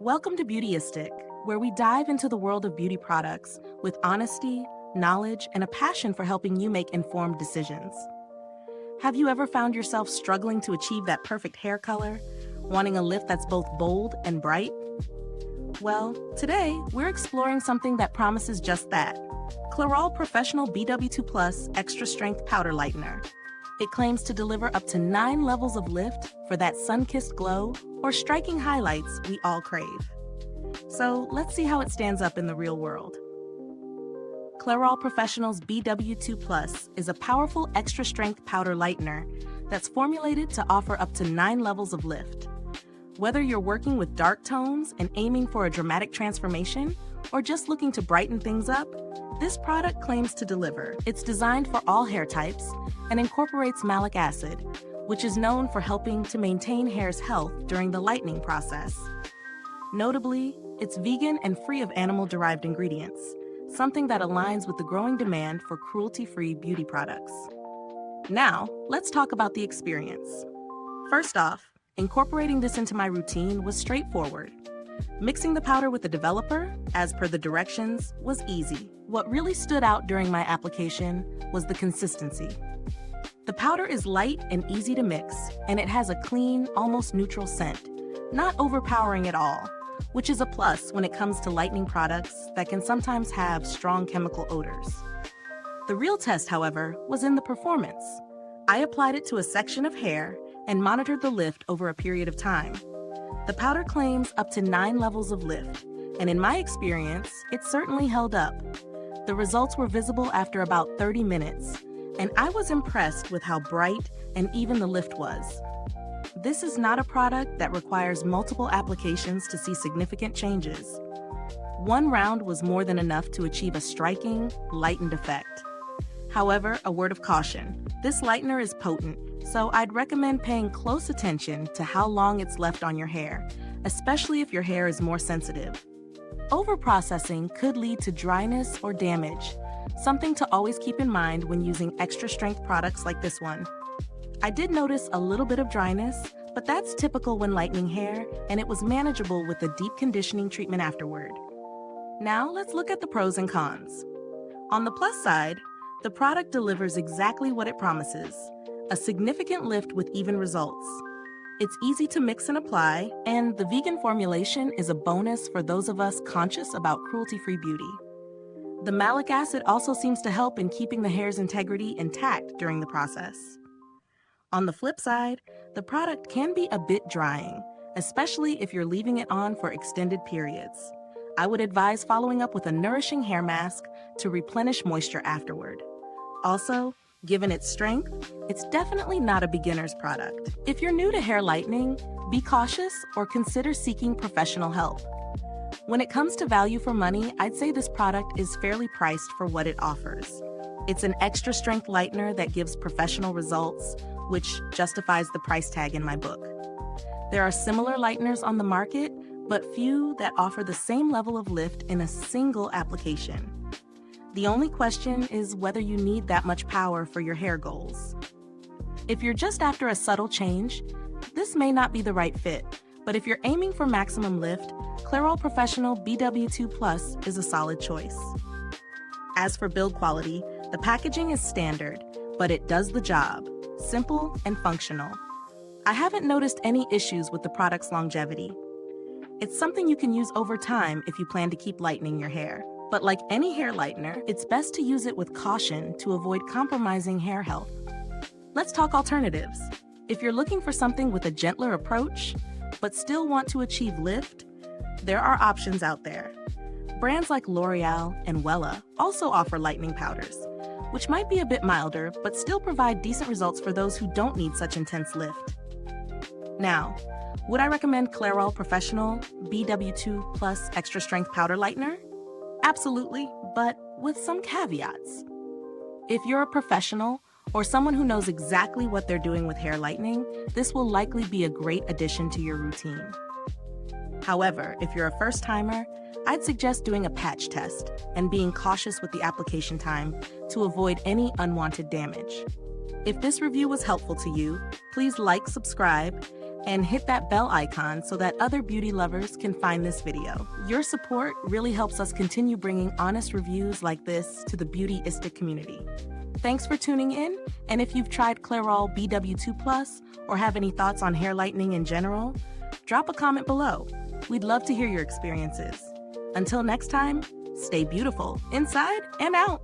Welcome to Beautyistic, where we dive into the world of beauty products with honesty, knowledge, and a passion for helping you make informed decisions. Have you ever found yourself struggling to achieve that perfect hair color, wanting a lift that's both bold and bright? Well, today we're exploring something that promises just that: Clairol Professional BW2 Plus Extra Strength Powder Lightener. It claims to deliver up to 9 levels of lift for that sun-kissed glow or striking highlights we all crave. So let's see how it stands up in the real world. Clairol Professional's BW2 Plus is a powerful extra-strength powder lightener that's formulated to offer up to 9 levels of lift. Whether you're working with dark tones and aiming for a dramatic transformation, or just looking to brighten things up, this product claims to deliver. It's designed for all hair types and incorporates malic acid, which is known for helping to maintain hair's health during the lightening process. Notably, it's vegan and free of animal-derived ingredients, something that aligns with the growing demand for cruelty-free beauty products. Now, let's talk about the experience. First off, incorporating this into my routine was straightforward. Mixing the powder with the developer, as per the directions, was easy. What really stood out during my application was the consistency. The powder is light and easy to mix, and it has a clean, almost neutral scent, not overpowering at all, which is a plus when it comes to lightening products that can sometimes have strong chemical odors. The real test, however, was in the performance. I applied it to a section of hair and monitored the lift over a period of time. The powder claims up to 9 levels of lift, and in my experience, it certainly held up. The results were visible after about 30 minutes, and I was impressed with how bright and even the lift was. This is not a product that requires multiple applications to see significant changes. One round was more than enough to achieve a striking, lightened effect. However, a word of caution: this lightener is potent, so I'd recommend paying close attention to how long it's left on your hair, especially if your hair is more sensitive. Overprocessing could lead to dryness or damage, something to always keep in mind when using extra strength products like this one. I did notice a little bit of dryness, but that's typical when lightening hair, and it was manageable with a deep conditioning treatment afterward. Now let's look at the pros and cons. On the plus side, the product delivers exactly what it promises: a significant lift with even results. It's easy to mix and apply, and the vegan formulation is a bonus for those of us conscious about cruelty-free beauty. The malic acid also seems to help in keeping the hair's integrity intact during the process. On the flip side, the product can be a bit drying, especially if you're leaving it on for extended periods. I would advise following up with a nourishing hair mask to replenish moisture afterward. Also, given its strength, it's definitely not a beginner's product. If you're new to hair lightening, be cautious or consider seeking professional help. When it comes to value for money, I'd say this product is fairly priced for what it offers. It's an extra strength lightener that gives professional results, which justifies the price tag in my book. There are similar lighteners on the market, but few that offer the same level of lift in a single application. The only question is whether you need that much power for your hair goals. If you're just after a subtle change, this may not be the right fit, but if you're aiming for maximum lift, Clairol Professional BW2 Plus is a solid choice. As for build quality, the packaging is standard, but it does the job: simple and functional. I haven't noticed any issues with the product's longevity. It's something you can use over time if you plan to keep lightening your hair. But like any hair lightener, it's best to use it with caution to avoid compromising hair health. Let's talk alternatives. If you're looking for something with a gentler approach, but still want to achieve lift, there are options out there. Brands like L'Oreal and Wella also offer lightening powders, which might be a bit milder, but still provide decent results for those who don't need such intense lift. Now, would I recommend Clairol Professional BW2 Plus Extra Strength Powder Lightener? Absolutely, but with some caveats. If you're a professional or someone who knows exactly what they're doing with hair lightening, this will likely be a great addition to your routine. However, if you're a first-timer, I'd suggest doing a patch test and being cautious with the application time to avoid any unwanted damage. If this review was helpful to you, please like, subscribe, and hit that bell icon so that other beauty lovers can find this video. Your support really helps us continue bringing honest reviews like this to the Beautyistic community. Thanks for tuning in, and if you've tried Clairol BW2+ or have any thoughts on hair lightening in general, drop a comment below. We'd love to hear your experiences. Until next time, stay beautiful inside and out.